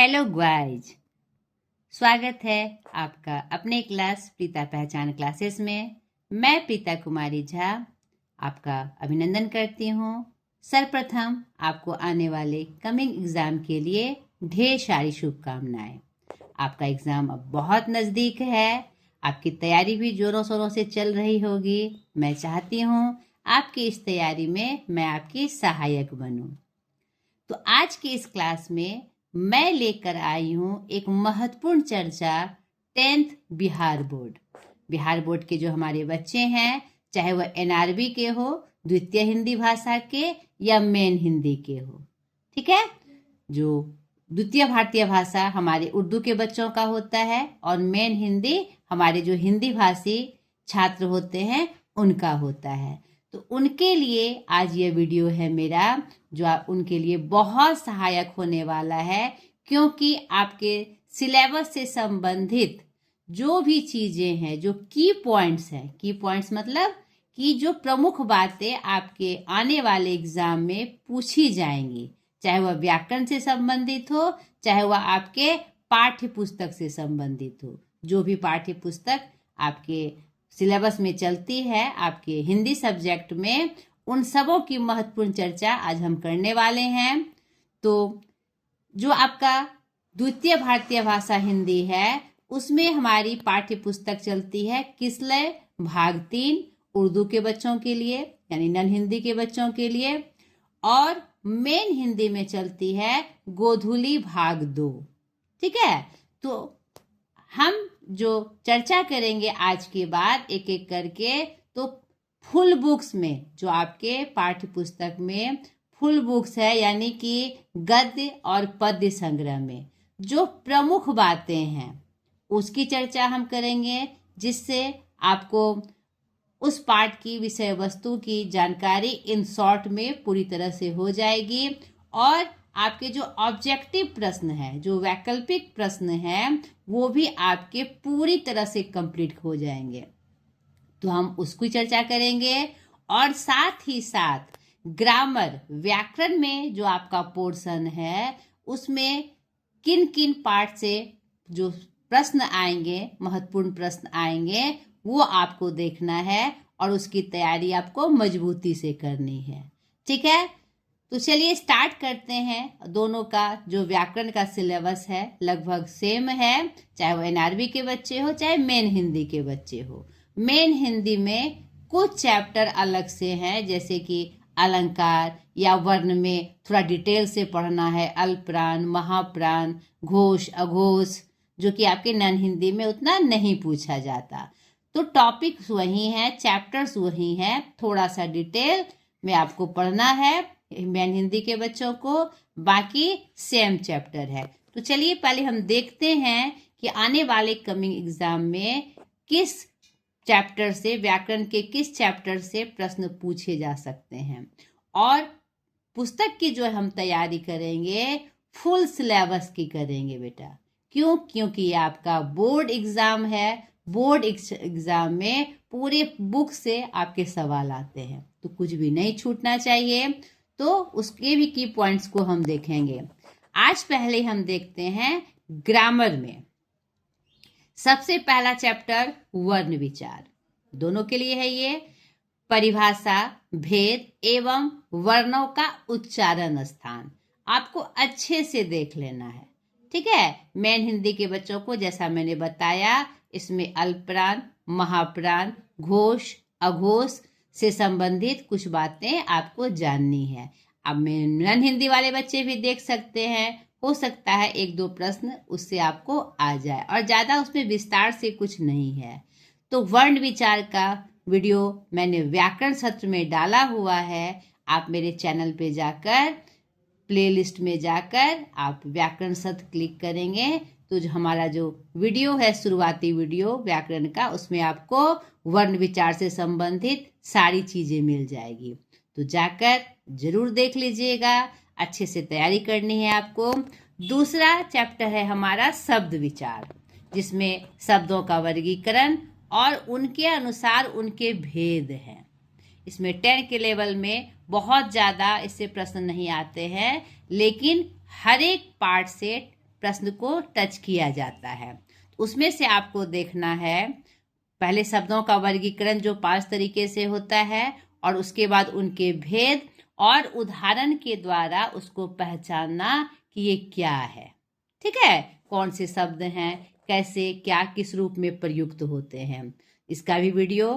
Hello guys, स्वागत है आपका अपने क्लास प्रीता पहचान क्लासेस में। मैं प्रीता कुमारी झा आपका अभिनंदन करती हूँ। सर्वप्रथम आपको आने वाले कमिंग एग्ज़ाम के लिए ढेर सारी शुभकामनाएं। आपका एग्ज़ाम अब बहुत नज़दीक है, आपकी तैयारी भी ज़ोरों शोरों से चल रही होगी। मैं चाहती हूँ आपकी इस तैयारी में मैं आपकी सहायक बनूँ। तो आज की इस क्लास में मैं लेकर आई हूँ एक महत्वपूर्ण चर्चा 10th Bihar board. Bihar board के जो हमारे बच्चे हैं, चाहे वह एनआरबी के हो, द्वितीय हिंदी भाषा के या मेन हिंदी के हो, ठीक है। जो द्वितीय भारतीय भाषा हमारे उर्दू के बच्चों का होता है और मेन हिंदी हमारे जो हिंदी भाषी छात्र होते हैं उनका होता है। तो उनके लिए आज ये वीडियो है मेरा, जो उनके लिए बहुत सहायक होने वाला है, क्योंकि आपके सिलेबस से संबंधित जो भी चीज़ें हैं, जो की पॉइंट्स हैं, की पॉइंट्स मतलब कि जो प्रमुख बातें आपके आने वाले एग्जाम में पूछी जाएंगी, चाहे वह व्याकरण से संबंधित हो, चाहे वह आपके पाठ्य पुस्तक से संबंधित हो। जो भी पाठ्य पुस्तक आपके सिलेबस में चलती है आपके हिंदी सब्जेक्ट में, उन सबों की महत्वपूर्ण चर्चा आज हम करने वाले हैं। तो जो आपका द्वितीय भारतीय भाषा हिंदी है, उसमें हमारी पाठ्य पुस्तक चलती है किसलय भाग 3 उर्दू के बच्चों के लिए, यानी नन हिंदी के बच्चों के लिए, और मेन हिंदी में चलती है गोधुली भाग 2, ठीक है। तो हम जो चर्चा करेंगे आज के बाद एक एक करके, तो फुल बुक्स में जो आपके पाठ्य पुस्तक में फुल बुक्स है, यानी कि गद्य और पद्य संग्रह में जो प्रमुख बातें हैं उसकी चर्चा हम करेंगे, जिससे आपको उस पाठ की विषय वस्तु की जानकारी इन शॉर्ट में पूरी तरह से हो जाएगी। और आपके जो ऑब्जेक्टिव प्रश्न है, जो वैकल्पिक प्रश्न है, वो भी आपके पूरी तरह से कंप्लीट हो जाएंगे। तो हम उसकी चर्चा करेंगे। और साथ ही साथ ग्रामर, व्याकरण में जो आपका पोर्शन है, उसमें किन किन पार्ट से जो प्रश्न आएंगे, महत्वपूर्ण प्रश्न आएंगे, वो आपको देखना है और उसकी तैयारी आपको मजबूती से करनी है, ठीक है। तो चलिए स्टार्ट करते हैं। दोनों का जो व्याकरण का सिलेबस है लगभग सेम है, चाहे वो एनआरबी के बच्चे हो चाहे मेन हिंदी के बच्चे हो। मेन हिंदी में कुछ चैप्टर अलग से हैं, जैसे कि अलंकार या वर्ण में थोड़ा डिटेल से पढ़ना है, अल्पप्राण, महाप्राण, घोष, अघोष, जो कि आपके नन हिंदी में उतना नहीं पूछा जाता। तो टॉपिक्स वही हैं, चैप्टर्स वही हैं, थोड़ा सा डिटेल में आपको पढ़ना है मेन हिंदी के बच्चों को, बाकी सेम चैप्टर है। तो चलिए पहले हम देखते हैं कि आने वाले कमिंग एग्जाम में किस चैप्टर से, व्याकरण के किस चैप्टर से प्रश्न पूछे जा सकते हैं। और पुस्तक की जो हम तैयारी करेंगे फुल सिलेबस की करेंगे बेटा। क्यों? क्योंकि ये आपका बोर्ड एग्जाम है। बोर्ड एग्जाम में पूरे बुक से आपके सवाल आते हैं, तो कुछ भी नहीं छूटना चाहिए। तो उसके भी की पॉइंट्स को हम देखेंगे। आज पहले हम देखते हैं ग्रामर में सबसे पहला चैप्टर वर्ण विचार, दोनों के लिए है ये। परिभाषा, भेद एवं वर्णों का उच्चारण स्थान आपको अच्छे से देख लेना है, ठीक है। मेन हिंदी के बच्चों को जैसा मैंने बताया, इसमें अल्पप्राण, महाप्राण, घोष, अघोष से संबंधित कुछ बातें आपको जाननी है। अब नन हिंदी वाले बच्चे भी देख सकते हैं, हो सकता है एक दो प्रश्न उससे आपको आ जाए, और ज़्यादा उसमें विस्तार से कुछ नहीं है। तो वर्ण विचार का वीडियो मैंने व्याकरण सत्र में डाला हुआ है। आप मेरे चैनल पे जाकर प्लेलिस्ट में जाकर आप व्याकरण सत्र क्लिक करेंगे तो जो हमारा जो वीडियो है, शुरुआती वीडियो व्याकरण का, उसमें आपको वर्ण विचार से संबंधित सारी चीजें मिल जाएगी। तो जाकर जरूर देख लीजिएगा, अच्छे से तैयारी करनी है आपको। दूसरा चैप्टर है हमारा शब्द विचार, जिसमें शब्दों का वर्गीकरण और उनके अनुसार उनके भेद हैं। इसमें 10 के लेवल में बहुत ज़्यादा इससे प्रश्न नहीं आते हैं, लेकिन हर एक पार्ट से प्रश्न को टच किया जाता है। उसमें से आपको देखना है पहले शब्दों का वर्गीकरण जो 5 तरीके से होता है, और उसके बाद उनके भेद और उदाहरण के द्वारा उसको पहचानना कि ये क्या है। ठीक है, कौन से शब्द हैं, कैसे, क्या, किस रूप में प्रयुक्त होते हैं। इसका भी वीडियो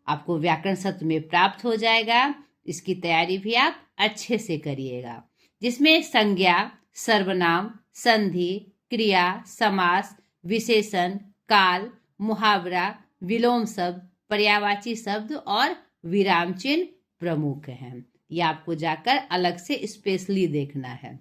आपको व्याकरण सत्र में प्राप्त हो जाएगा। इसकी तैयारी भी आप अच्छे से करिएगा, जिसमें संज्ञा, सर्वनाम, संधि, क्रिया, समास, विशेषण, काल, मुहावरा, विलोम शब्द, पर्यायवाची शब्द और विराम चिन्ह प्रमुख हैं। ये आपको जाकर अलग से स्पेशली देखना है।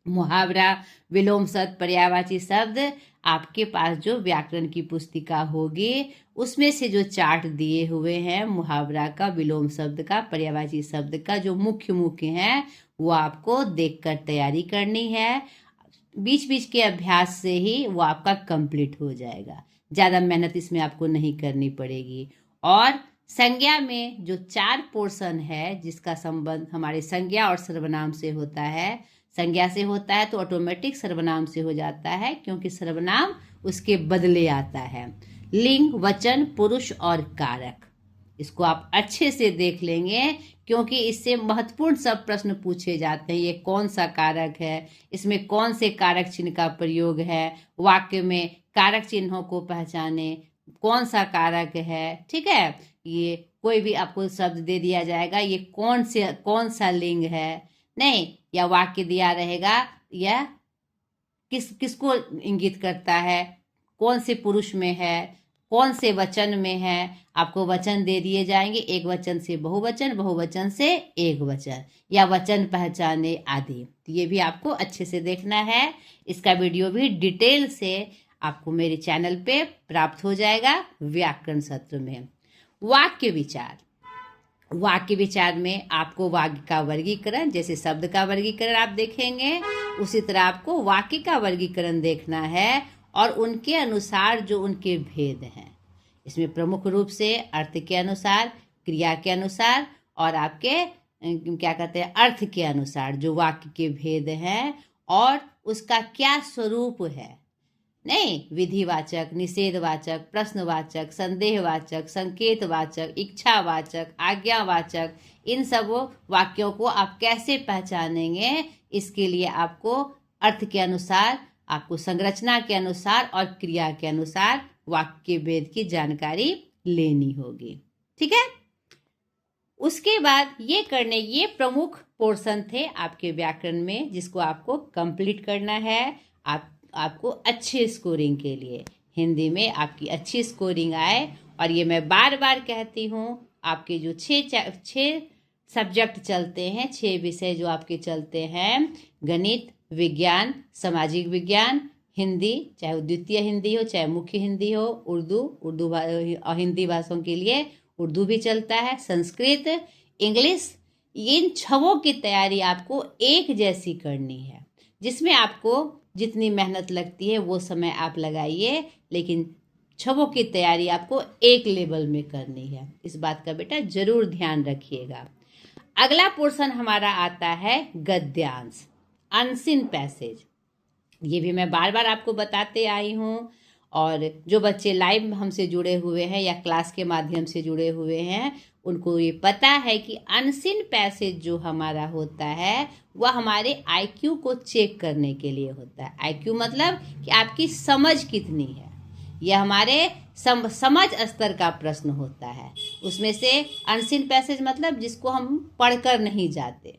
मुहावरा, विलोम शब्द, पर्यायवाची शब्द आपके पास जो व्याकरण की पुस्तिका होगी उसमें से जो चार्ट दिए हुए हैं मुहावरा का, विलोम शब्द का, पर्यायवाची शब्द का, जो मुख्य हैं वो आपको देखकर तैयारी करनी है। बीच बीच के अभ्यास से ही वो आपका कंप्लीट हो जाएगा। ज़्यादा मेहनत इसमें आपको नहीं करनी पड़ेगी। और संज्ञा में जो 4 पोर्शन है जिसका संबंध हमारे संज्ञा और सर्वनाम से होता है, संज्ञा से होता है तो ऑटोमेटिक सर्वनाम से हो जाता है, क्योंकि सर्वनाम उसके बदले आता है। लिंग, वचन, पुरुष और कारक, इसको आप अच्छे से देख लेंगे क्योंकि इससे महत्वपूर्ण सब प्रश्न पूछे जाते हैं। ये कौन सा कारक है, इसमें कौन से कारक चिन्ह का प्रयोग है, वाक्य में कारक चिन्हों को पहचाने, कौन सा कारक है। ठीक है, ये कोई भी आपको शब्द दे दिया जाएगा, ये कौन सा लिंग है, नहीं, या वाक्य दिया रहेगा, या किसको इंगित करता है, कौन से पुरुष में है, कौन से वचन में है। आपको वचन दे दिए जाएंगे, एक वचन से बहुवचन, बहुवचन से एक वचन, या वचन पहचाने आदि। तो ये भी आपको अच्छे से देखना है। इसका वीडियो भी डिटेल से आपको मेरे चैनल पे प्राप्त हो जाएगा व्याकरण सत्र में। वाक्य विचार, वाक्य विचार में आपको वाक्य का वर्गीकरण, जैसे शब्द का वर्गीकरण आप देखेंगे उसी तरह आपको वाक्य का वर्गीकरण देखना है, और उनके अनुसार जो उनके भेद हैं। इसमें प्रमुख रूप से अर्थ के अनुसार, क्रिया के अनुसार और आपके क्या कहते हैं अर्थ के अनुसार जो वाक्य के भेद हैं, और उसका क्या स्वरूप है। नहीं, विधिवाचक, निषेधवाचक, प्रश्नवाचक, संदेहवाचक, संकेतवाचक, इच्छावाचक, आज्ञावाचक, इन सब वाक्यों को आप कैसे पहचानेंगे, इसके लिए आपको अर्थ के अनुसार, आपको संरचना के अनुसार और क्रिया के अनुसार वाक्य के भेद की जानकारी लेनी होगी। ठीक है, उसके बाद ये प्रमुख पोर्शन थे आपके व्याकरण में जिसको आपको कंप्लीट करना है। आपको अच्छे स्कोरिंग के लिए, हिंदी में आपकी अच्छी स्कोरिंग आए। और ये मैं बार बार कहती हूँ, आपके जो 6 सब्जेक्ट चलते हैं, 6 विषय जो आपके चलते हैं, गणित, विज्ञान, सामाजिक विज्ञान, हिंदी, चाहे द्वितीय हिंदी हो चाहे मुख्य हिंदी हो, उर्दू हिंदी भाषाओं के लिए उर्दू भी चलता है, संस्कृत, इंग्लिश, इन 6 की तैयारी आपको एक जैसी करनी है। जिसमें आपको जितनी मेहनत लगती है वो समय आप लगाइए, लेकिन 6 की तैयारी आपको एक लेवल में करनी है। इस बात का बेटा जरूर ध्यान रखिएगा। अगला पोर्शन हमारा आता है गद्यांश, अनसीन पैसेज। ये भी मैं बार बार आपको बताते आई हूँ, और जो बच्चे लाइव हमसे जुड़े हुए हैं या क्लास के माध्यम से जुड़े हुए हैं उनको ये पता है कि अनसीन पैसेज जो हमारा होता है वह हमारे आईक्यू को चेक करने के लिए होता है। आईक्यू मतलब कि आपकी समझ कितनी है, यह हमारे समझ स्तर का प्रश्न होता है। उसमें से अनसीन पैसेज मतलब जिसको हम पढ़कर नहीं जाते,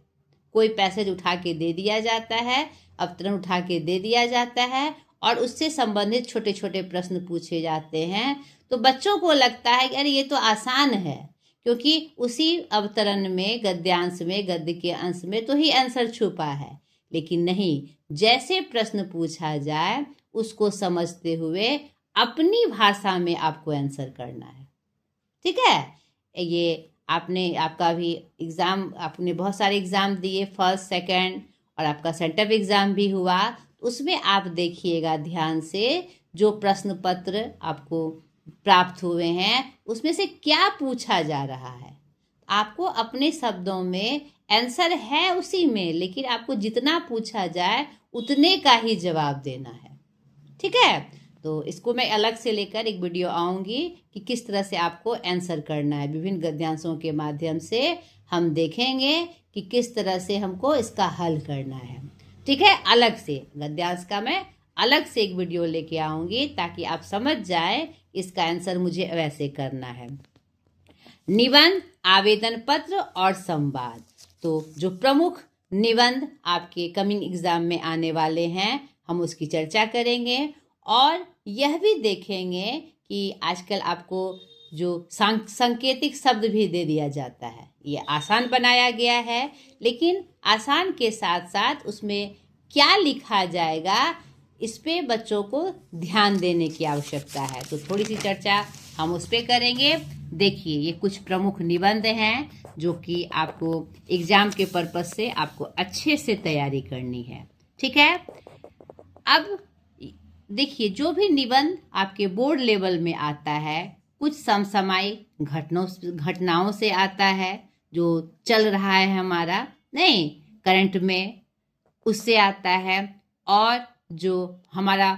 कोई पैसेज उठा के दे दिया जाता है, अवतरण उठा के दे दिया जाता है और उससे संबंधित छोटे छोटे प्रश्न पूछे जाते हैं। तो बच्चों को लगता है कि अरे ये तो आसान है, क्योंकि उसी अवतरण में, गद्यांश में, गद्य के अंश में तो ही आंसर छुपा है। लेकिन नहीं, जैसे प्रश्न पूछा जाए उसको समझते हुए अपनी भाषा में आपको आंसर करना है। ठीक है, ये आपका भी एग्ज़ाम, आपने बहुत सारे एग्ज़ाम दिए, फर्स्ट, सेकंड, और आपका सेंटअप एग्ज़ाम भी हुआ। उसमें आप देखिएगा ध्यान से, जो प्रश्न पत्र आपको प्राप्त हुए हैं उसमें से क्या पूछा जा रहा है। आपको अपने शब्दों में आंसर है उसी में, लेकिन आपको जितना पूछा जाए उतने का ही जवाब देना है। ठीक है। तो इसको मैं अलग से लेकर एक वीडियो आऊँगी कि किस तरह से आपको आंसर करना है। विभिन्न गद्यांशों के माध्यम से हम देखेंगे कि किस तरह से हमको इसका हल करना है। ठीक है, अलग से गद्यांश का मैं अलग से एक वीडियो लेके आऊँगी ताकि आप समझ जाए इसका आंसर मुझे वैसे करना है। निबंध, आवेदन पत्र और संवाद। तो जो प्रमुख निबंध आपके कमिंग एग्जाम में आने वाले हैं, हम उसकी चर्चा करेंगे और यह भी देखेंगे कि आजकल आपको जो सांकेतिक शब्द भी दे दिया जाता है, ये आसान बनाया गया है, लेकिन आसान के साथ साथ उसमें क्या लिखा जाएगा इस पे बच्चों को ध्यान देने की आवश्यकता है। तो थोड़ी सी चर्चा हम उस पे करेंगे। देखिए, ये कुछ प्रमुख निबंध हैं जो कि आपको एग्जाम के पर्पस से आपको अच्छे से तैयारी करनी है। ठीक है, अब देखिए, जो भी निबंध आपके बोर्ड लेवल में आता है, कुछ समसामयिक घटनाओं से आता है, जो चल रहा है हमारा नहीं करंट में, उससे आता है, और जो हमारा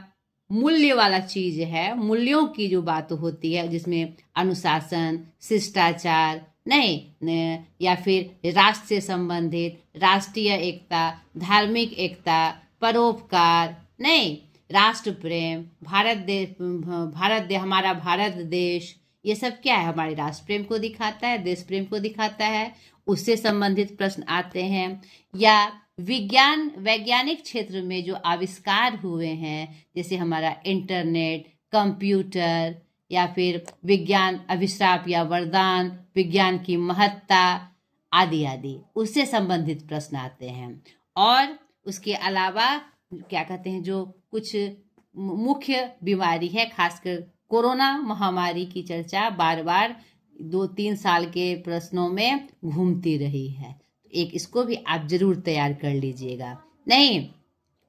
मूल्य वाला चीज है, मूल्यों की जो बात होती है, जिसमें अनुशासन, शिष्टाचार नहीं, या फिर राष्ट्र से संबंधित राष्ट्रीय एकता, धार्मिक एकता, परोपकार नहीं, राष्ट्र प्रेम, हमारा भारत देश, ये सब क्या है, हमारे राष्ट्र प्रेम को दिखाता है, देश प्रेम को दिखाता है, उससे संबंधित प्रश्न आते हैं। या वैज्ञानिक क्षेत्र में जो आविष्कार हुए हैं, जैसे हमारा इंटरनेट, कंप्यूटर, या फिर विज्ञान अभिशाप या वरदान, विज्ञान की महत्ता आदि आदि, उससे संबंधित प्रश्न आते हैं। और उसके अलावा क्या कहते हैं, जो कुछ मुख्य बीमारी है, खासकर कोरोना महामारी की चर्चा बार बार 2-3 साल के प्रश्नों में घूमती रही है। एक इसको भी आप जरूर तैयार कर लीजिएगा नहीं।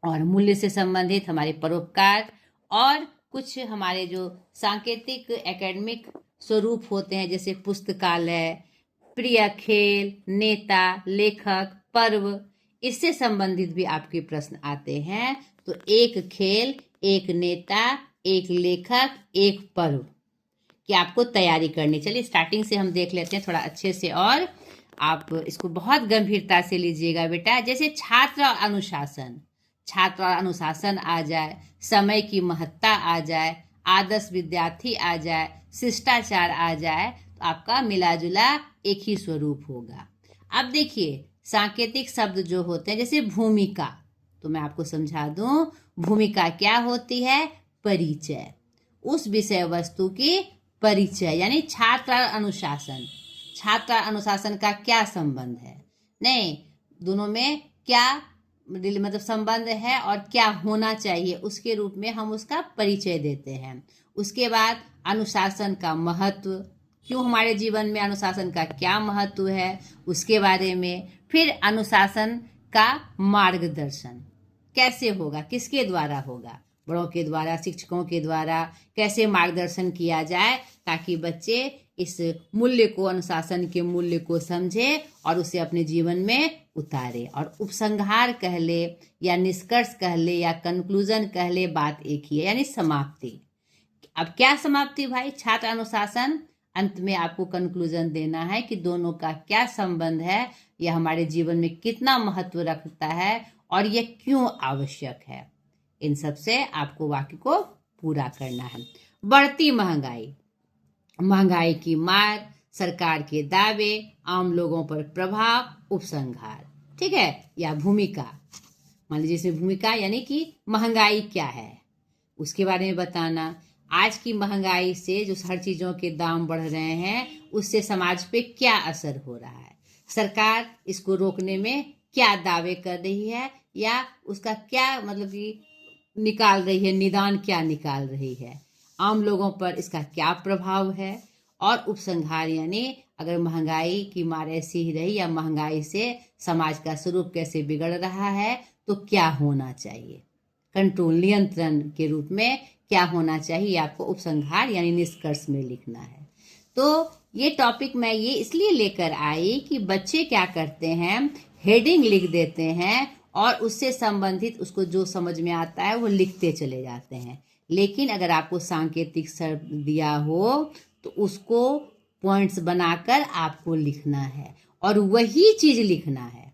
और मूल्य से संबंधित हमारे परोपकार और कुछ हमारे जो सांकेतिक एकेडमिक स्वरूप होते हैं, जैसे पुस्तकालय, प्रिय खेल, नेता, लेखक, पर्व, इससे संबंधित भी आपके प्रश्न आते हैं। तो एक खेल, एक नेता, एक लेखक, एक पर्व की आपको तैयारी करनी। चलिए स्टार्टिंग से हम देख लेते हैं थोड़ा अच्छे से, और आप इसको बहुत गंभीरता से लीजिएगा बेटा। जैसे छात्र और अनुशासन आ जाए, समय की महत्ता आ जाए, आदर्श विद्यार्थी आ जाए, शिष्टाचार आ जाए, तो आपका मिला जुला एक ही स्वरूप होगा। अब देखिए, सांकेतिक शब्द जो होते हैं, जैसे भूमिका, तो मैं आपको समझा दूं, भूमिका क्या होती है, परिचय, उस विषय वस्तु की परिचय, यानी छात्र और अनुशासन का क्या संबंध है नहीं, दोनों में क्या मतलब संबंध है और क्या होना चाहिए, उसके रूप में हम उसका परिचय देते हैं। उसके बाद अनुशासन का महत्व, क्यों हमारे जीवन में अनुशासन का क्या महत्व है, उसके बारे में। फिर अनुशासन का मार्गदर्शन कैसे होगा, किसके द्वारा होगा, बड़ों के द्वारा, शिक्षकों के द्वारा, कैसे मार्गदर्शन किया जाए ताकि बच्चे इस मूल्य को, अनुशासन के मूल्य को समझे और उसे अपने जीवन में उतारे। और उपसंहार कह ले या निष्कर्ष कह ले या कंक्लूजन कह ले, बात एक ही है, यानी समाप्ति। अब क्या समाप्ति भाई, छात्र अनुशासन, अंत में आपको कंक्लूजन देना है कि दोनों का क्या संबंध है, यह हमारे जीवन में कितना महत्व रखता है और यह क्यों आवश्यक है। इन सब से आपको वाक्य को पूरा करना है। बढ़ती महंगाई की मार, सरकार के दावे, आम लोगों पर प्रभाव, उपसंहार, ठीक है। या भूमिका, मान लीजिए इसमें भूमिका यानी कि महंगाई क्या है उसके बारे में बताना। आज की महंगाई से जो हर चीजों के दाम बढ़ रहे हैं, उससे समाज पे क्या असर हो रहा है, सरकार इसको रोकने में क्या दावे कर रही है, या उसका क्या मतलब कि निकाल रही है, निदान क्या निकाल रही है, आम लोगों पर इसका क्या प्रभाव है। और उपसंहार यानी अगर महंगाई की मार ऐसी ही रही या महंगाई से समाज का स्वरूप कैसे बिगड़ रहा है, तो क्या होना चाहिए, कंट्रोल, नियंत्रण के रूप में क्या होना चाहिए, आपको उपसंहार यानी निष्कर्ष में लिखना है। तो ये टॉपिक मैं ये इसलिए लेकर आई कि बच्चे क्या करते हैं, हेडिंग लिख देते हैं और उससे संबंधित उसको जो समझ में आता है वो लिखते चले जाते हैं। लेकिन अगर आपको सांकेतिक शब्द दिया हो तो उसको पॉइंट्स बनाकर आपको लिखना है और वही चीज लिखना है,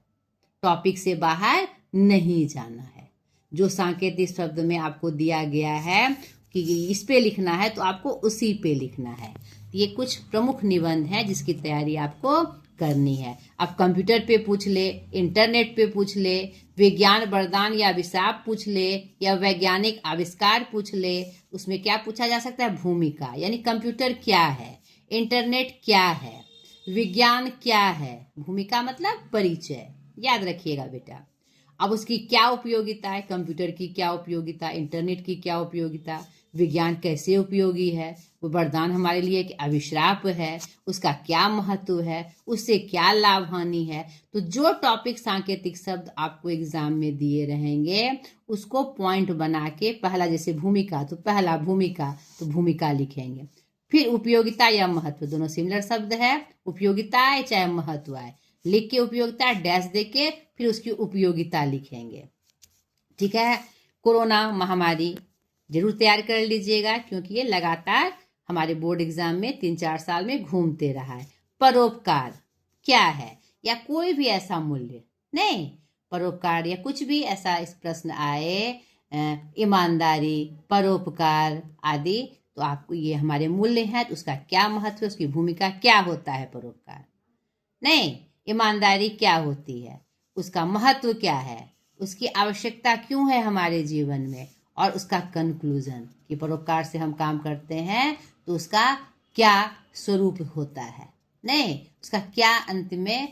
टॉपिक से बाहर नहीं जाना है। जो सांकेतिक शब्द में आपको दिया गया है कि इस पे लिखना है तो आपको उसी पे लिखना है। ये कुछ प्रमुख निबंध हैं जिसकी तैयारी आपको करनी है। अब कंप्यूटर पे पूछ ले, इंटरनेट पे पूछ ले, विज्ञान वरदान या अभिशाप पूछ ले, या वैज्ञानिक आविष्कार पूछ ले, उसमें क्या पूछा जा सकता है? भूमिका, यानी कंप्यूटर क्या है, इंटरनेट क्या है, विज्ञान क्या है, भूमिका मतलब परिचय, याद रखिएगा बेटा। अब उसकी क्या उपयोगिता है, कंप्यूटर की क्या उपयोगिता, इंटरनेट की क्या उपयोगिता, विज्ञान कैसे उपयोगी है, वो वरदान हमारे लिए कि अभिश्राप है, उसका क्या महत्व है, उससे क्या लाभ हानि है। तो जो टॉपिक सांकेतिक शब्द आपको एग्जाम में दिए रहेंगे उसको पॉइंट बना के, पहला जैसे भूमिका तो पहला भूमिका तो भूमिका लिखेंगे, फिर उपयोगिता या महत्व, दोनों सिमिलर शब्द है, उपयोगिता आए चाहे महत्व आए, लिख के उपयोगिता डैश दे के फिर उसकी उपयोगिता लिखेंगे। ठीक है। कोरोना महामारी जरूर तैयार कर लीजिएगा क्योंकि ये लगातार हमारे बोर्ड एग्जाम में 3-4 साल में घूमते रहा है। परोपकार क्या है, या कोई भी ऐसा मूल्य नहीं, परोपकार या कुछ भी ऐसा इस प्रश्न आए, ईमानदारी, परोपकार आदि, तो आपको ये हमारे मूल्य हैं, तो उसका क्या महत्व, उसकी भूमिका क्या होता है, परोपकार नहीं, ईमानदारी क्या होती है, उसका महत्व क्या है, उसकी आवश्यकता क्यों है हमारे जीवन में, और उसका कंक्लूजन कि परोपकार से हम काम करते हैं तो उसका क्या स्वरूप होता है, नहीं उसका क्या अंत में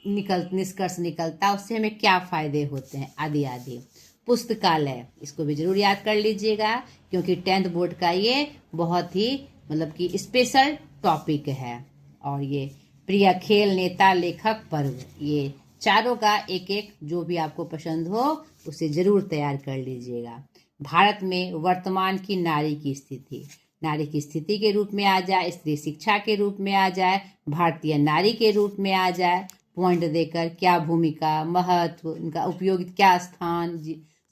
निष्कर्ष निकलता है, उससे हमें क्या फायदे होते हैं, आदि आदि। पुस्तकालय, इसको भी जरूर याद कर लीजिएगा क्योंकि 10th बोर्ड का ये बहुत ही मतलब कि स्पेशल टॉपिक है। और ये प्रिय खेल, नेता, लेखक, पर्व, ये चारों का एक एक जो भी आपको पसंद हो उसे जरूर तैयार कर लीजिएगा। भारत में वर्तमान की नारी की स्थिति, नारी की स्थिति के रूप में आ जाए, स्त्री शिक्षा के रूप में आ जाए, भारतीय नारी के रूप में आ जाए, पॉइंट देकर क्या भूमिका, महत्व, उनका उपयोग, क्या स्थान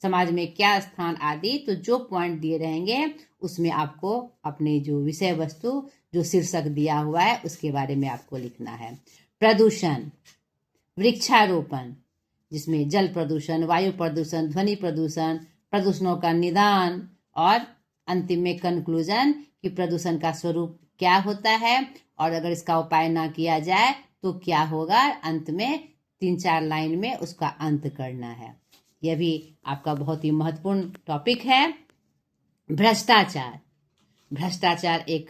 समाज में, क्या स्थान आदि, तो जो पॉइंट दिए रहेंगे उसमें आपको अपने जो विषय वस्तु जो शीर्षक दिया हुआ है उसके बारे में आपको लिखना है। प्रदूषण, वृक्षारोपण जिसमें जल प्रदूषण, वायु प्रदूषण, ध्वनि प्रदूषण, प्रदूषणों का निदान, और अंतिम में कंक्लूजन कि प्रदूषण का स्वरूप क्या होता है और अगर इसका उपाय ना किया जाए तो क्या होगा, अंत में 3-4 लाइन में उसका अंत करना है। यह भी आपका बहुत ही महत्वपूर्ण टॉपिक है। भ्रष्टाचार, भ्रष्टाचार एक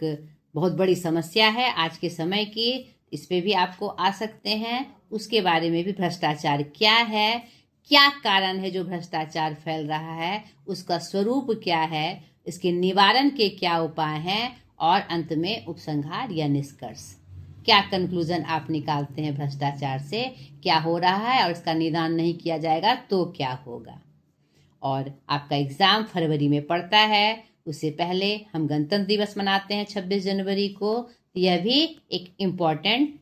बहुत बड़ी समस्या है आज के समय की, इस पे भी आपको आ सकते हैं, उसके बारे में भी, भ्रष्टाचार क्या है, क्या कारण है जो भ्रष्टाचार फैल रहा है, उसका स्वरूप क्या है, इसके निवारण के क्या उपाय हैं, और अंत में उपसंहार या निष्कर्ष, क्या कंक्लूजन आप निकालते हैं भ्रष्टाचार से, क्या हो रहा है और इसका निदान नहीं किया जाएगा तो क्या होगा। और आपका एग्जाम फरवरी में पड़ता है, उससे पहले हम गणतंत्र दिवस मनाते हैं 26 जनवरी को, यह भी एक इम्पॉर्टेंट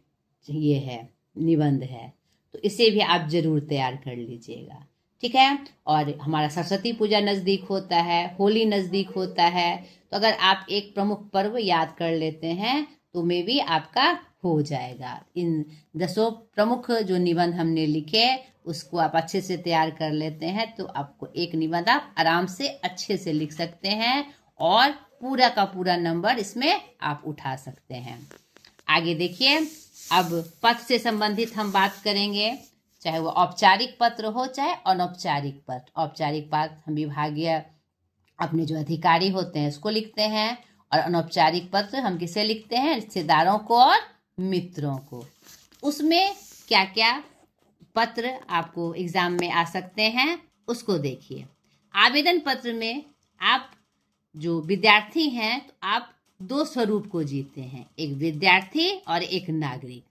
ये है, निबंध है, तो इसे भी आप जरूर तैयार कर लीजिएगा। ठीक है। और हमारा सरस्वती पूजा नज़दीक होता है, होली नज़दीक होता है, तो अगर आप एक प्रमुख पर्व याद कर लेते हैं तो में भी आपका हो जाएगा। इन 10 प्रमुख जो निबंध हमने लिखे उसको आप अच्छे से तैयार कर लेते हैं तो आपको एक निबंध आप आराम से अच्छे से लिख सकते हैं और पूरा का पूरा नंबर इसमें आप उठा सकते हैं। आगे देखिए, अब पत्र से संबंधित हम बात करेंगे, चाहे वो औपचारिक पत्र हो चाहे अनौपचारिक पत्र। औपचारिक पत्र हम विभागीय अपने जो अधिकारी होते हैं उसको लिखते हैं, और अनौपचारिक पत्र हम किसे लिखते हैं, रिश्तेदारों को और मित्रों को। उसमें क्या क्या पत्र आपको एग्जाम में आ सकते हैं उसको देखिए। आवेदन पत्र में आप जो विद्यार्थी हैं तो आप 2 स्वरूप को जीते हैं, एक विद्यार्थी और एक नागरिक।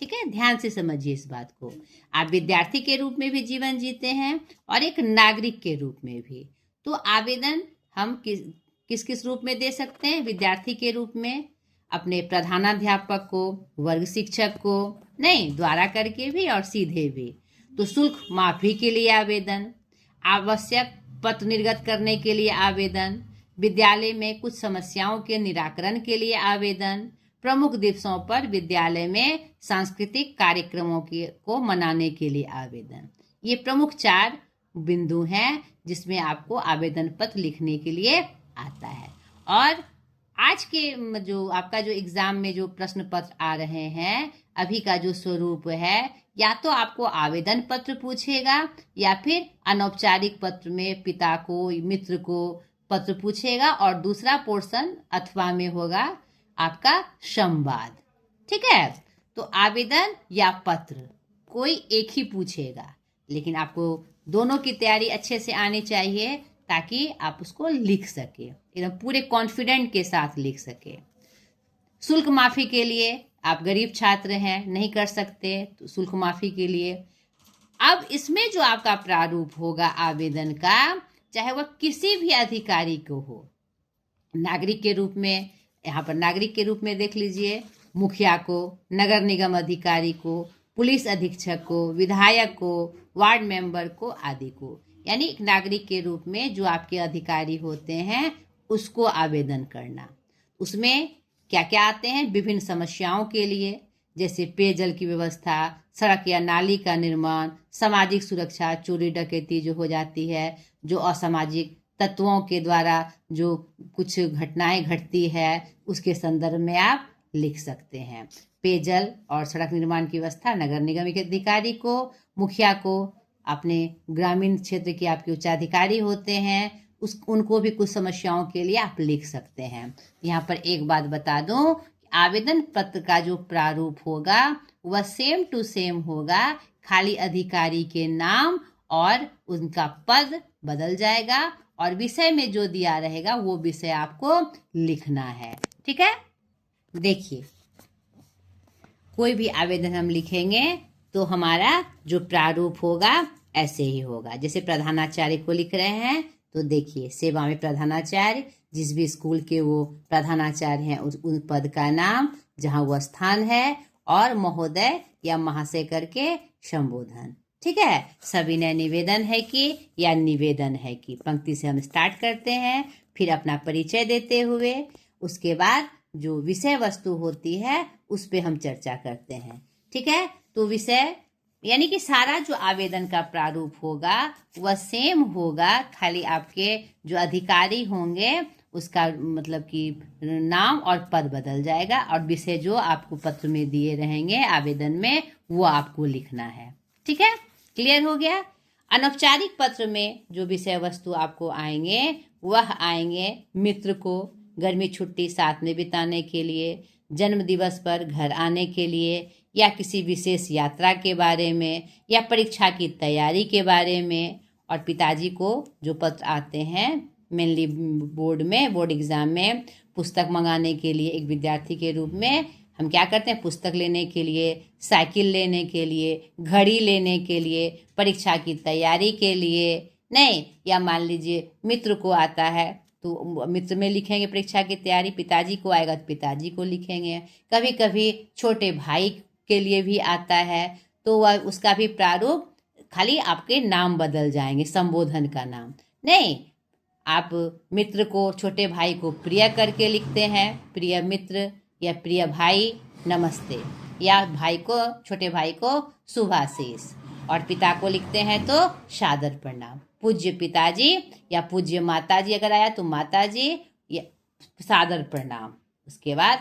ठीक है, ध्यान से समझिए इस बात को। आप विद्यार्थी के रूप में भी जीवन जीते हैं और एक नागरिक के रूप में भी। तो आवेदन हम किस किस रूप में दे सकते हैं, विद्यार्थी के रूप में अपने प्रधानाध्यापक को, वर्ग शिक्षक को, नहीं द्वारा करके भी और सीधे भी। तो शुल्क माफी के लिए आवेदन, आवश्यक पत्र निर्गत करने के लिए आवेदन, विद्यालय में कुछ समस्याओं के निराकरण के लिए आवेदन, प्रमुख दिवसों पर विद्यालय में सांस्कृतिक कार्यक्रमों को मनाने के लिए आवेदन। ये प्रमुख 4 बिंदु हैं जिसमें आपको आवेदन पत्र लिखने के लिए आता है। और आज के जो आपका जो एग्जाम में जो प्रश्न पत्र आ रहे हैं, अभी का जो स्वरूप है, या तो आपको आवेदन पत्र पूछेगा या फिर अनौपचारिक पत्र में पिता को, मित्र को पत्र पूछेगा, और दूसरा पोर्शन अथवा में होगा आपका संवाद। ठीक है, तो आवेदन या पत्र कोई एक ही पूछेगा, लेकिन आपको दोनों की तैयारी अच्छे से आनी चाहिए ताकि आप उसको लिख सके, एकदम पूरे कॉन्फिडेंट के साथ लिख सके। शुल्क माफी के लिए आप गरीब छात्र हैं, नहीं कर सकते, तो शुल्क माफी के लिए अब इसमें जो आपका प्रारूप होगा आवेदन का, चाहे वह किसी भी अधिकारी को हो, नागरिक के रूप में, यहाँ पर नागरिक के रूप में देख लीजिए, मुखिया को, नगर निगम अधिकारी को, पुलिस अधीक्षक को, विधायक को, वार्ड मेंबर को आदि को, यानी एक नागरिक के रूप में जो आपके अधिकारी होते हैं उसको आवेदन करना। उसमें क्या क्या आते हैं, विभिन्न समस्याओं के लिए, जैसे पेयजल की व्यवस्था, सड़क या नाली का निर्माण, सामाजिक सुरक्षा, चोरी डकैती जो हो जाती है, जो असामाजिक तत्वों के द्वारा जो कुछ घटनाएं घटती है, उसके संदर्भ में आप लिख सकते हैं। पेयजल और सड़क निर्माण की व्यवस्था नगर निगम के अधिकारी को, मुखिया को, अपने ग्रामीण क्षेत्र के आपके उच्चाधिकारी होते हैं, उनको भी कुछ समस्याओं के लिए आप लिख सकते हैं। यहाँ पर एक बात बता दूं, आवेदन पत्र का जो प्रारूप होगा वह सेम टू सेम होगा, खाली अधिकारी के नाम और उनका पद बदल जाएगा, और विषय में जो दिया रहेगा वो विषय आपको लिखना है। ठीक है, देखिए कोई भी आवेदन हम लिखेंगे तो हमारा जो प्रारूप होगा ऐसे ही होगा। जैसे प्रधानाचार्य को लिख रहे हैं तो देखिए, सेवा में प्रधानाचार्य, जिस भी स्कूल के वो प्रधानाचार्य हैं उन पद का नाम, जहाँ वो स्थान है, और महोदय या महाशय करके संबोधन। ठीक है, सविनय निवेदन है कि या निवेदन है कि, पंक्ति से हम स्टार्ट करते हैं, फिर अपना परिचय देते हुए उसके बाद जो विषय वस्तु होती है उस पे हम चर्चा करते हैं। ठीक है, तो विषय यानी कि सारा जो आवेदन का प्रारूप होगा वह सेम होगा, खाली आपके जो अधिकारी होंगे उसका मतलब कि नाम और पद बदल जाएगा, और विषय जो आपको पत्र में दिए रहेंगे आवेदन में वो आपको लिखना है। ठीक है, क्लियर हो गया। अनौपचारिक पत्र में जो विषय वस्तु आपको आएंगे वह आएंगे मित्र को गर्मी छुट्टी साथ में बिताने के लिए, जन्म दिवस पर घर आने के लिए, या किसी विशेष यात्रा के बारे में, या परीक्षा की तैयारी के बारे में। और पिताजी को जो पत्र आते हैं मेनली बोर्ड एग्जाम में, पुस्तक मंगाने के लिए, एक विद्यार्थी के रूप में हम क्या करते हैं, पुस्तक लेने के लिए, साइकिल लेने के लिए, घड़ी लेने के लिए, परीक्षा की तैयारी के लिए नहीं, या मान लीजिए मित्र को आता है तो मित्र में लिखेंगे परीक्षा की तैयारी, पिताजी को आएगा तो पिताजी को लिखेंगे। कभी कभी छोटे भाई के लिए भी आता है तो वह उसका भी प्रारूप, खाली आपके नाम बदल जाएंगे, संबोधन का नाम नहीं। आप मित्र को, छोटे भाई को प्रिय करके लिखते हैं, प्रिय मित्र या प्रिय भाई नमस्ते, या भाई को, छोटे भाई को शुभाशीष, और पिता को लिखते हैं तो सादर प्रणाम। पूज्य पिताजी या पूज्य माताजी अगर आया तो माताजी या सादर प्रणाम। उसके बाद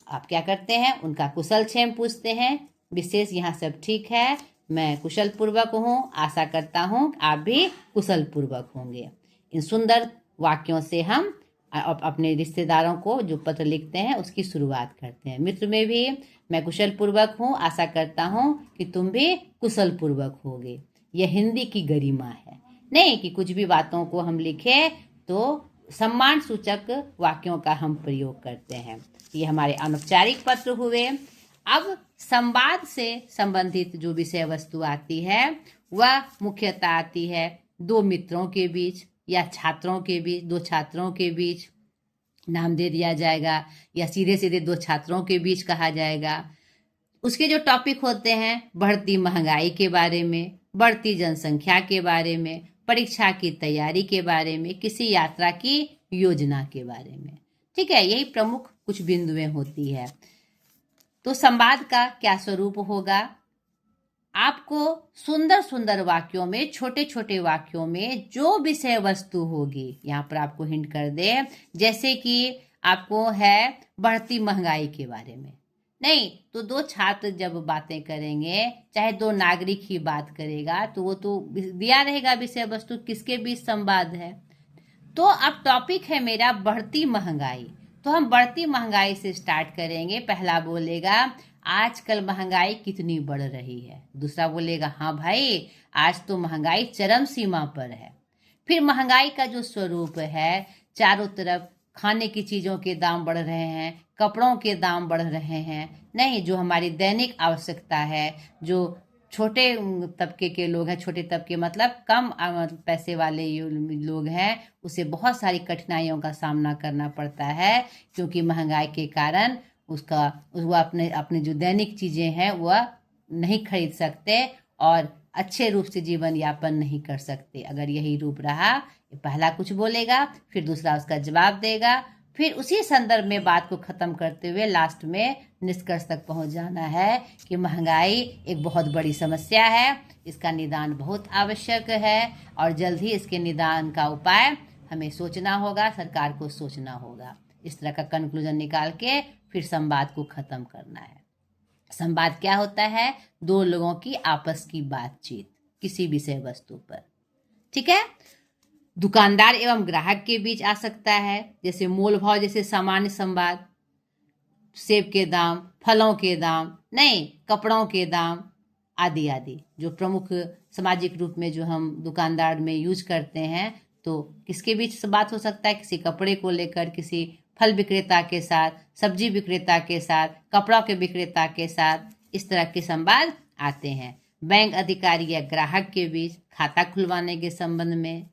आप क्या करते हैं, उनका कुशल क्षेम पूछते हैं। विशेष यहाँ सब ठीक है, मैं कुशल पूर्वक हूँ, आशा करता हूँ आप भी कुशल पूर्वक होंगे। इन सुंदर वाक्यों से हम अपने रिश्तेदारों को जो पत्र लिखते हैं उसकी शुरुआत करते हैं। मित्र में भी मैं कुशल पूर्वक हूँ, आशा करता हूँ कि तुम भी कुशल पूर्वक होगे। यह हिंदी की गरिमा है, नहीं कि कुछ भी बातों को हम लिखे तो सम्मान सूचक वाक्यों का हम प्रयोग करते हैं। ये हमारे अनौपचारिक पत्र हुए। अब संवाद से संबंधित जो विषय वस्तु आती है वह मुख्यतः आती है दो मित्रों के बीच या छात्रों के बीच, दो छात्रों के बीच नाम दे दिया जाएगा, या सीधे सीधे दो छात्रों के बीच कहा जाएगा। उसके जो टॉपिक होते हैं, बढ़ती महंगाई के बारे में, बढ़ती जनसंख्या के बारे में, परीक्षा की तैयारी के बारे में, किसी यात्रा की योजना के बारे में। ठीक है, यही प्रमुख कुछ बिंदुएं होती है। तो संवाद का क्या स्वरूप होगा? आपको सुंदर सुंदर वाक्यों में, छोटे छोटे वाक्यों में जो विषय वस्तु होगी, यहाँ पर आपको हिंट कर दे, जैसे कि आपको है बढ़ती महंगाई के बारे में। नहीं तो दो छात्र जब बातें करेंगे, चाहे दो नागरिक ही बात करेगा, तो वो तो दिया रहेगा विषय वस्तु, किसके बीच संवाद है। तो अब टॉपिक है मेरा बढ़ती महंगाई, तो हम बढ़ती महंगाई से स्टार्ट करेंगे। पहला बोलेगा आजकल महंगाई कितनी बढ़ रही है। दूसरा बोलेगा हाँ भाई, आज तो महंगाई चरम सीमा पर है। फिर महंगाई का जो स्वरूप है, चारों तरफ खाने की चीज़ों के दाम बढ़ रहे हैं, कपड़ों के दाम बढ़ रहे हैं। नहीं, जो हमारी दैनिक आवश्यकता है, जो छोटे तबके के लोग हैं, छोटे तबके मतलब कम पैसे वाले लोग हैं, उसे बहुत सारी कठिनाइयों का सामना करना पड़ता है, क्योंकि महंगाई के कारण वह अपने जो दैनिक चीज़ें हैं वह नहीं खरीद सकते और अच्छे रूप से जीवन यापन नहीं कर सकते। अगर यही रूप रहा, पहला कुछ बोलेगा, फिर दूसरा उसका जवाब देगा, फिर उसी संदर्भ में बात को खत्म करते हुए लास्ट में निष्कर्ष तक पहुंच जाना है कि महंगाई एक बहुत बड़ी समस्या है, इसका निदान बहुत आवश्यक है और जल्द ही इसके निदान का उपाय हमें सोचना होगा, सरकार को सोचना होगा। इस तरह का कंक्लूजन निकाल के फिर संवाद को खत्म करना है। संवाद क्या होता है? दो लोगों की आपस की बातचीत किसी विषय वस्तु पर। ठीक है, दुकानदार एवं ग्राहक के बीच आ सकता है, जैसे मोल भाव जैसे सामान्य संवाद, सेब के दाम, फलों के दाम, नहीं कपड़ों के दाम आदि आदि, जो प्रमुख सामाजिक रूप में जो हम दुकानदार में यूज करते हैं। तो किसके बीच बात हो सकता है? किसी कपड़े को लेकर, किसी फल विक्रेता के साथ, सब्जी विक्रेता के साथ, कपड़ों के विक्रेता के साथ, इस तरह के संवाद आते हैं। बैंक अधिकारी या ग्राहक के बीच खाता खुलवाने के संबंध में।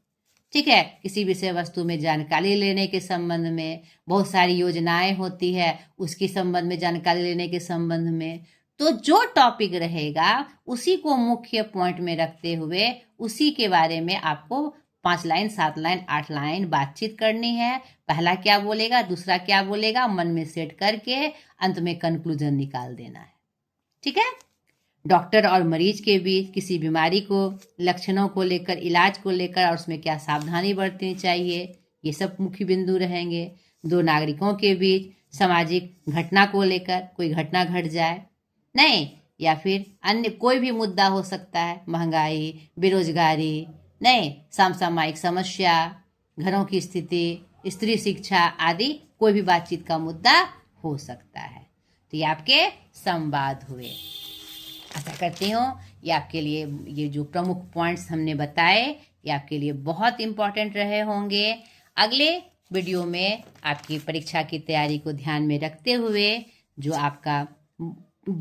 ठीक है, किसी विषय वस्तु में जानकारी लेने के संबंध में, बहुत सारी योजनाएं होती है उसके संबंध में जानकारी लेने के संबंध में। तो जो टॉपिक रहेगा उसी को मुख्य पॉइंट में रखते हुए उसी के बारे में आपको 5 लाइन, 7 लाइन, 8 लाइन बातचीत करनी है। पहला क्या बोलेगा, दूसरा क्या बोलेगा, मन में सेट करके अंत में कंक्लूजन निकाल देना है। ठीक है, डॉक्टर और मरीज के बीच किसी बीमारी को, लक्षणों को लेकर, इलाज को लेकर और उसमें क्या सावधानी बरतनी चाहिए, ये सब मुख्य बिंदु रहेंगे। दो नागरिकों के बीच सामाजिक घटना को लेकर, कोई घटना घट जाए, नहीं या फिर अन्य कोई भी मुद्दा हो सकता है, महंगाई, बेरोजगारी, नहीं समसामयिक समस्या, घरों की स्थिति, स्त्री शिक्षा आदि, कोई भी बातचीत का मुद्दा हो सकता है। तो ये आपके संवाद हुए। आशा करती हूँ ये आपके लिए, ये जो प्रमुख पॉइंट्स हमने बताए, ये आपके लिए बहुत इम्पोर्टेंट रहे होंगे। अगले वीडियो में आपकी परीक्षा की तैयारी को ध्यान में रखते हुए जो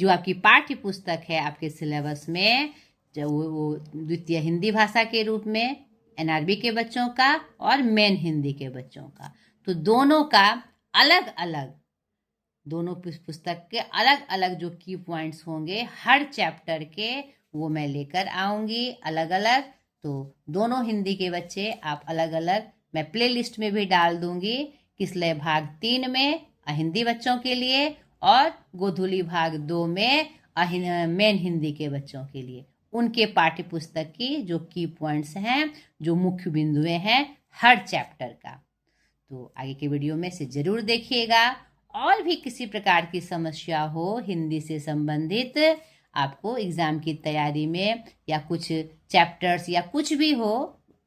आपकी पाठ्य पुस्तक है आपके सिलेबस में, जो वो द्वितीय हिंदी भाषा के रूप में एनआरबी के बच्चों का और मेन हिंदी के बच्चों का, तो दोनों का अलग अलग, दोनों पुस्तक के अलग अलग जो की पॉइंट्स होंगे हर चैप्टर के, वो मैं लेकर आऊँगी अलग अलग। तो दोनों हिंदी के बच्चे आप अलग अलग, मैं प्ले लिस्ट में भी डाल दूँगी, किसलय भाग 3 में हिंदी बच्चों के लिए और गोधुली भाग 2 में मेन हिंदी के बच्चों के लिए, उनके पाठ्य पुस्तक की जो की पॉइंट्स हैं, जो मुख्य बिंदुएं हैं हर चैप्टर का। तो आगे के वीडियो में से ज़रूर देखिएगा। और भी किसी प्रकार की समस्या हो हिंदी से संबंधित, आपको एग्ज़ाम की तैयारी में, या कुछ चैप्टर्स या कुछ भी हो,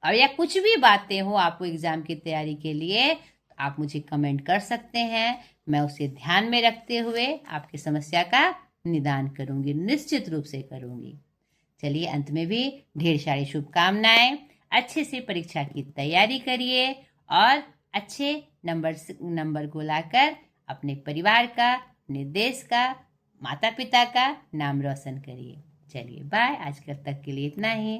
और या कुछ भी बातें हो आपको एग्ज़ाम की तैयारी के लिए, तो आप मुझे कमेंट कर सकते हैं। मैं उसे ध्यान में रखते हुए आपकी समस्या का निदान करूंगी, निश्चित रूप से करूंगी। चलिए, अंत में भी ढेर सारी शुभकामनाएं। अच्छे से परीक्षा की तैयारी करिए और अच्छे नंबर को लाकर अपने परिवार का, अपने देश का, माता पिता का नाम रोशन करिए। चलिए बाय, आज तक के लिए इतना ही।